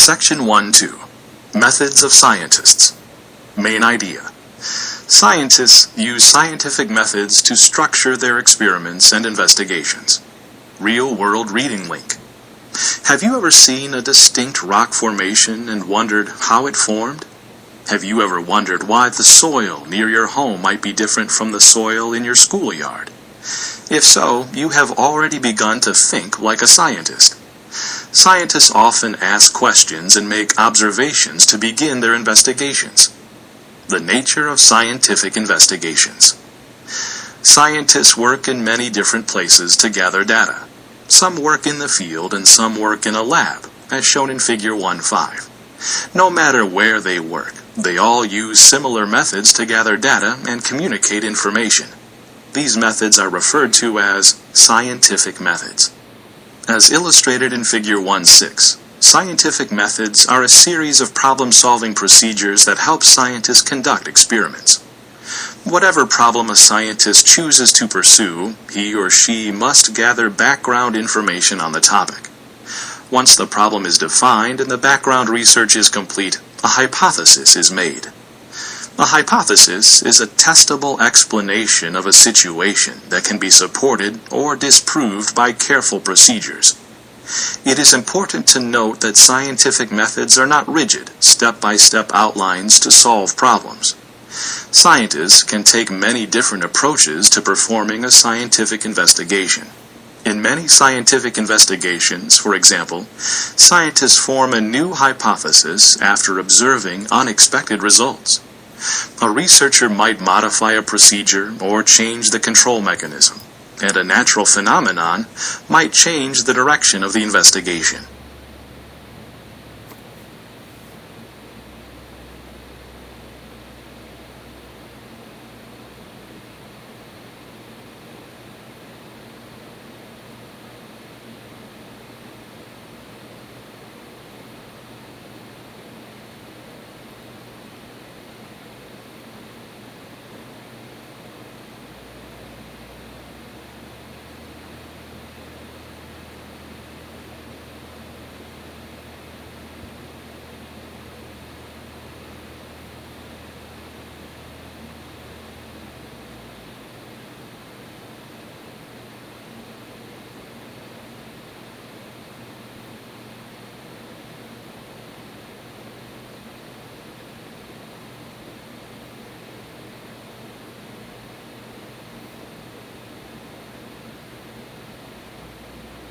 Section 1-2. Methods of Scientists. Main idea. Scientists use scientific methods to structure their experiments and investigations. Real-world reading link. Have you ever seen a distinct rock formation and wondered how it formed? Have you ever wondered why the soil near your home might be different from the soil in your schoolyard? If so, you have already begun to think like a scientist. Scientists often ask questions and make observations to begin their investigations. The nature of scientific investigations. Scientists work in many different places to gather data. Some work in the field and some work in a lab, as shown in Figure 1.5. No matter where they work, they all use similar methods to gather data and communicate information. These methods are referred to as scientific methods. As illustrated in Figure 1.6, scientific methods are a series of problem-solving procedures that help scientists conduct experiments. Whatever problem a scientist chooses to pursue, he or she must gather background information on the topic. Once the problem is defined and the background research is complete, a hypothesis is made. A hypothesis is a testable explanation of a situation that can be supported or disproved by careful procedures. It is important to note that scientific methods are not rigid, step-by-step outlines to solve problems. Scientists can take many different approaches to performing a scientific investigation. In many scientific investigations, for example, scientists form a new hypothesis after observing unexpected results. A researcher might modify a procedure or change the control mechanism, and a natural phenomenon might change the direction of the investigation.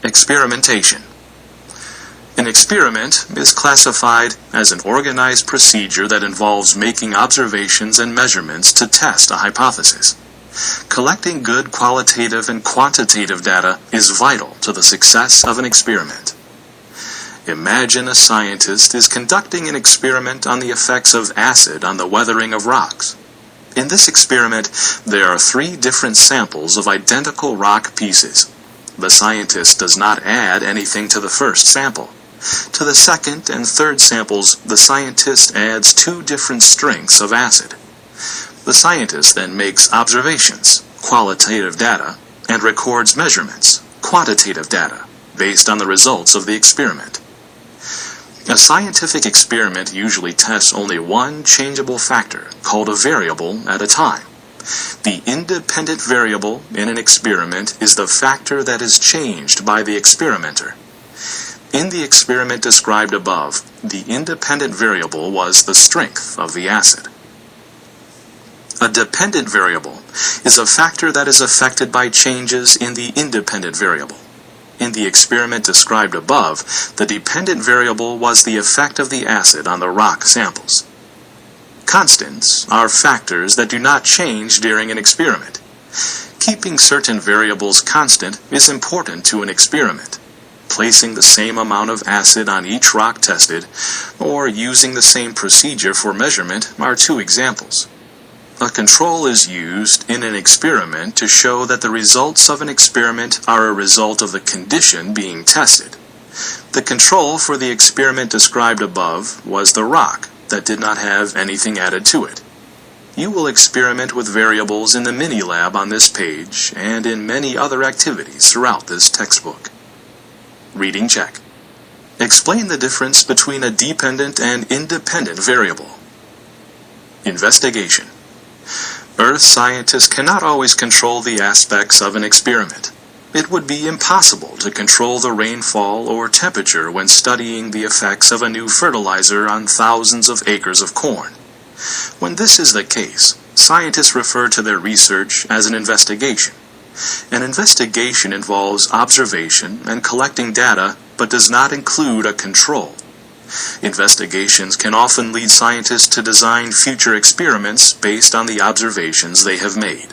Experimentation. An experiment is classified as an organized procedure that involves making observations and measurements to test a hypothesis. Collecting good qualitative and quantitative data is vital to the success of an experiment. Imagine a scientist is conducting an experiment on the effects of acid on the weathering of rocks. In this experiment, there are 3 different samples of identical rock pieces. The scientist does not add anything to the first sample. To the second and third samples, the scientist adds 2 different strengths of acid. The scientist then makes observations, qualitative data, and records measurements, quantitative data, based on the results of the experiment. A scientific experiment usually tests only one changeable factor, called a variable, at a time. The independent variable in an experiment is the factor that is changed by the experimenter. In the experiment described above, the independent variable was the strength of the acid. A dependent variable is a factor that is affected by changes in the independent variable. In the experiment described above, the dependent variable was the effect of the acid on the rock samples. Constants are factors that do not change during an experiment. Keeping certain variables constant is important to an experiment. Placing the same amount of acid on each rock tested, or using the same procedure for measurement are 2 examples. A control is used in an experiment to show that the results of an experiment are a result of the condition being tested. The control for the experiment described above was the rock that did not have anything added to it. You will experiment with variables in the mini-lab on this page and in many other activities throughout this textbook. Reading check. Explain the difference between a dependent and independent variable. Investigation. Earth scientists cannot always control the aspects of an experiment. It would be impossible to control the rainfall or temperature when studying the effects of a new fertilizer on thousands of acres of corn. When this is the case, scientists refer to their research as an investigation. An investigation involves observation and collecting data, but does not include a control. Investigations can often lead scientists to design future experiments based on the observations they have made.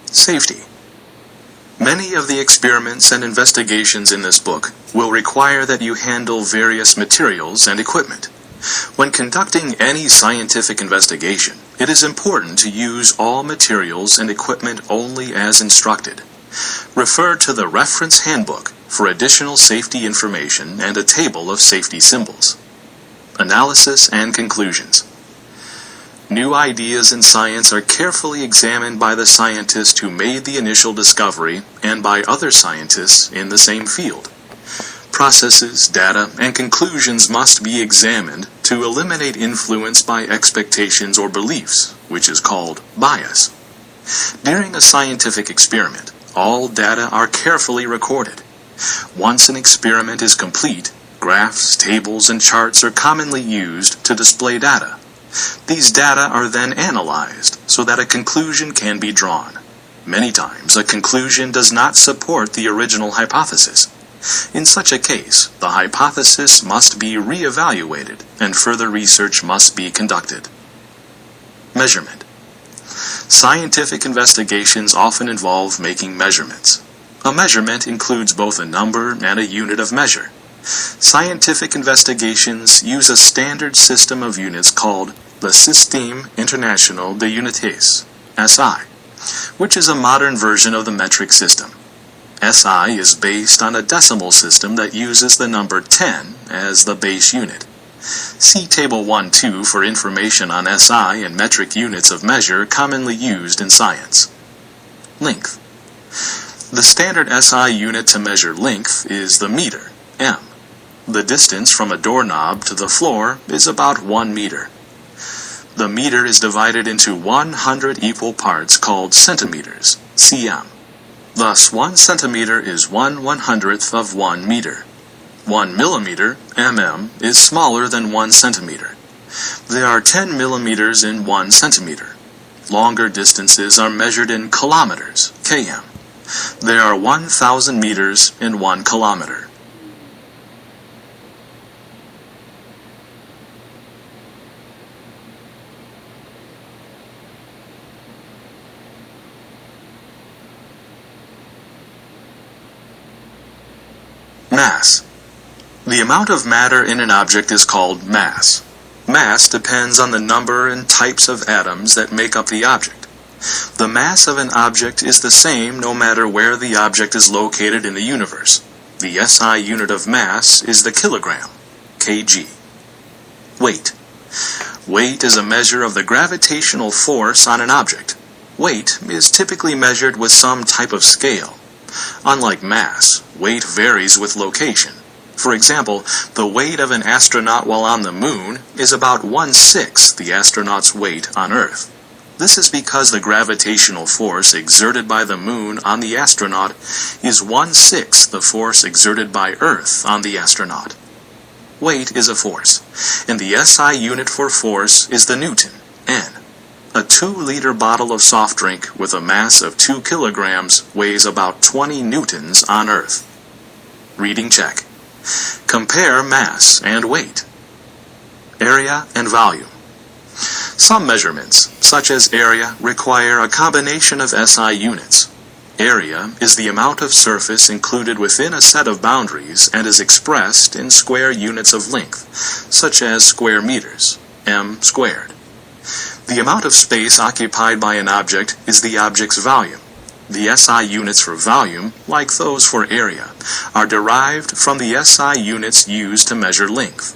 Safety. Many of the experiments and investigations in this book will require that you handle various materials and equipment. When conducting any scientific investigation, it is important to use all materials and equipment only as instructed. Refer to the reference handbook for additional safety information and a table of safety symbols. Analysis and conclusions. New ideas in science are carefully examined by the scientist who made the initial discovery and by other scientists in the same field. Processes, data, and conclusions must be examined to eliminate influence by expectations or beliefs, which is called bias. During a scientific experiment, all data are carefully recorded. Once an experiment is complete, graphs, tables, and charts are commonly used to display data. These data are then analyzed so that a conclusion can be drawn. Many times, a conclusion does not support the original hypothesis. In such a case, the hypothesis must be re-evaluated and further research must be conducted. Measurement. Scientific investigations often involve making measurements. A measurement includes both a number and a unit of measure. Scientific investigations use a standard system of units called the Système International de Unités, SI, which is a modern version of the metric system. SI is based on a decimal system that uses the number 10 as the base unit. See Table 1-2 for information on SI and metric units of measure commonly used in science. Length. The standard SI unit to measure length is the meter, m. The distance from a doorknob to the floor is about 1 meter. The meter is divided into 100 equal parts called centimeters, cm. Thus, 1 centimeter is 1/100th of 1 meter. 1 millimeter, mm, is smaller than 1 centimeter. There are 10 millimeters in 1 centimeter. Longer distances are measured in kilometers, km. There are 1,000 meters in 1 kilometer. Mass. The amount of matter in an object is called mass. Mass depends on the number and types of atoms that make up the object. The mass of an object is the same no matter where the object is located in the universe. The SI unit of mass is the kilogram, kg. Weight. Weight is a measure of the gravitational force on an object. Weight is typically measured with some type of scale. Unlike mass, weight varies with location. For example, the weight of an astronaut while on the moon is about 1/6 the astronaut's weight on Earth. This is because the gravitational force exerted by the moon on the astronaut is 1/6 the force exerted by Earth on the astronaut. Weight is a force, and the SI unit for force is the Newton, N. A 2-liter bottle of soft drink with a mass of 2 kilograms weighs about 20 newtons on Earth. Reading check. Compare mass and weight. Area and volume. Some measurements, such as area, require a combination of SI units. Area is the amount of surface included within a set of boundaries and is expressed in square units of length, such as square meters, m squared. The amount of space occupied by an object is the object's volume. The SI units for volume, like those for area, are derived from the SI units used to measure length.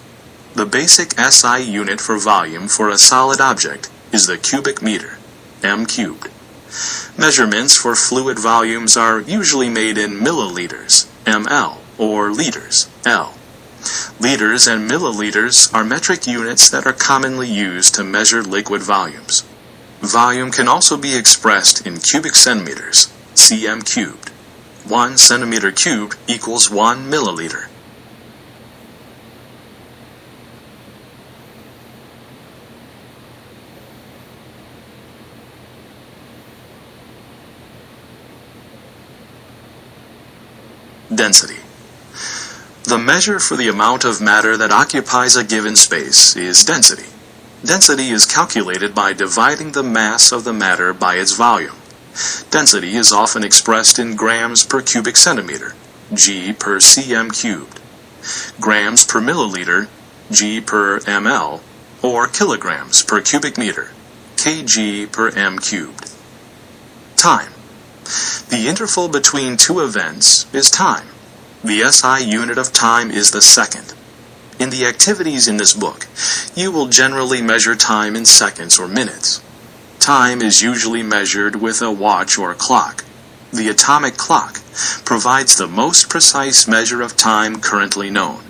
The basic SI unit for volume for a solid object is the cubic meter, m cubed. Measurements for fluid volumes are usually made in milliliters, ml, or liters, L. Liters and milliliters are metric units that are commonly used to measure liquid volumes. Volume can also be expressed in cubic centimeters, cm cubed. 1 centimeter cubed equals 1 milliliter. Density. The measure for the amount of matter that occupies a given space is density. Density is calculated by dividing the mass of the matter by its volume. Density is often expressed in grams per cubic centimeter, g per cm cubed, grams per milliliter, g per ml, or kilograms per cubic meter, kg per m cubed. Time. The interval between two events is time. The SI unit of time is the second. In the activities in this book, you will generally measure time in seconds or minutes. Time is usually measured with a watch or clock. The atomic clock provides the most precise measure of time currently known.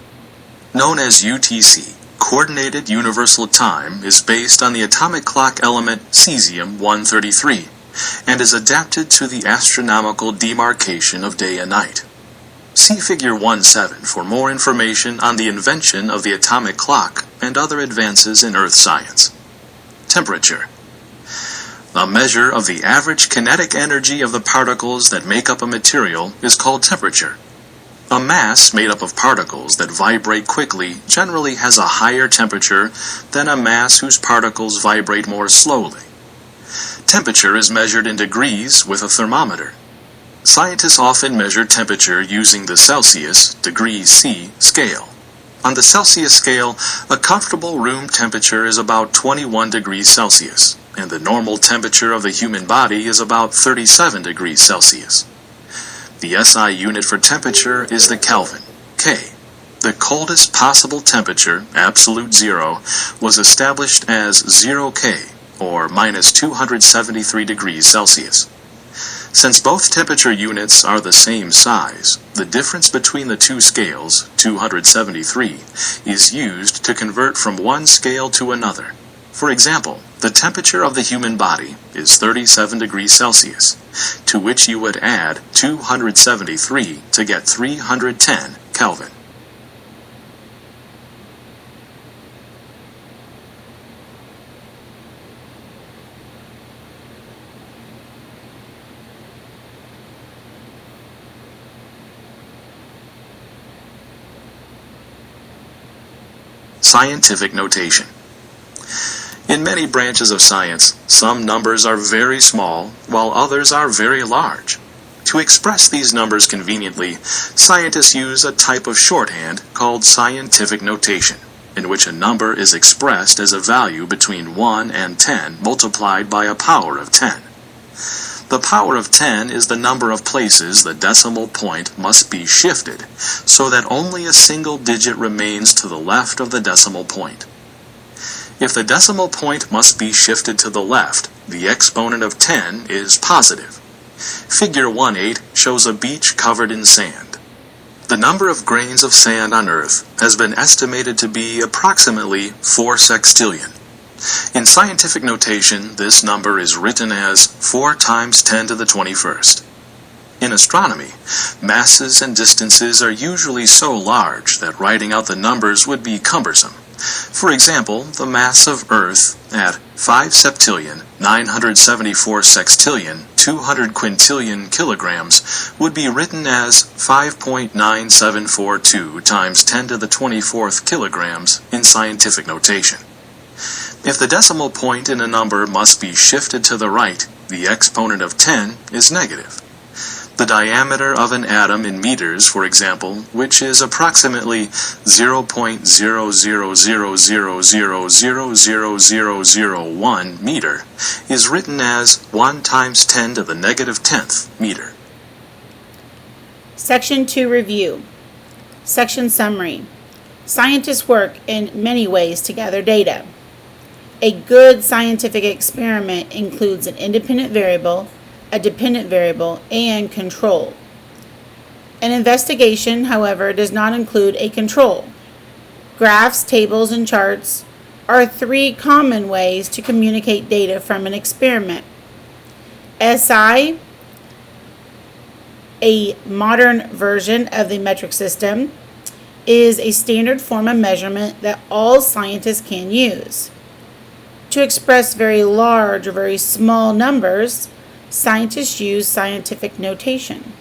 Known as UTC, Coordinated Universal Time, is based on the atomic clock element cesium-133 and is adapted to the astronomical demarcation of day and night. See Figure 1.7 for more information on the invention of the atomic clock and other advances in Earth science. Temperature. A measure of the average kinetic energy of the particles that make up a material is called temperature. A mass made up of particles that vibrate quickly generally has a higher temperature than a mass whose particles vibrate more slowly. Temperature is measured in degrees with a thermometer. Scientists often measure temperature using the Celsius, degrees C, scale. On the Celsius scale, a comfortable room temperature is about 21 degrees Celsius, and the normal temperature of the human body is about 37 degrees Celsius. The SI unit for temperature is the Kelvin, K. The coldest possible temperature, absolute zero, was established as 0 K, or minus 273 degrees Celsius. Since both temperature units are the same size, the difference between the two scales, 273, is used to convert from one scale to another. For example, the temperature of the human body is 37 degrees Celsius, to which you would add 273 to get 310 Kelvin. Scientific notation. In many branches of science, some numbers are very small, while others are very large. To express these numbers conveniently, scientists use a type of shorthand called scientific notation, in which a number is expressed as a value between 1 and 10 multiplied by a power of 10. The power of 10 is the number of places the decimal point must be shifted, so that only a single digit remains to the left of the decimal point. If the decimal point must be shifted to the left, the exponent of 10 is positive. Figure 1.8 shows a beach covered in sand. The number of grains of sand on Earth has been estimated to be approximately 4 sextillion. In scientific notation, this number is written as 4 times 10 to the 21st. In astronomy, masses and distances are usually so large that writing out the numbers would be cumbersome. For example, the mass of Earth at 5 septillion, 974 sextillion, 200 quintillion kilograms would be written as 5.9742 times 10 to the 24th kilograms in scientific notation. If the decimal point in a number must be shifted to the right, the exponent of 10 is negative. The diameter of an atom in meters, for example, which is approximately 0.00000000001 meter, is written as 1 times 10 to the negative 10th meter. Section 2 Review. Section Summary. Scientists work in many ways to gather data. A good scientific experiment includes an independent variable, a dependent variable, and control. An investigation, however, does not include a control. Graphs, tables, and charts are three common ways to communicate data from an experiment. SI, a modern version of the metric system, is a standard form of measurement that all scientists can use. To express very large or very small numbers, scientists use scientific notation.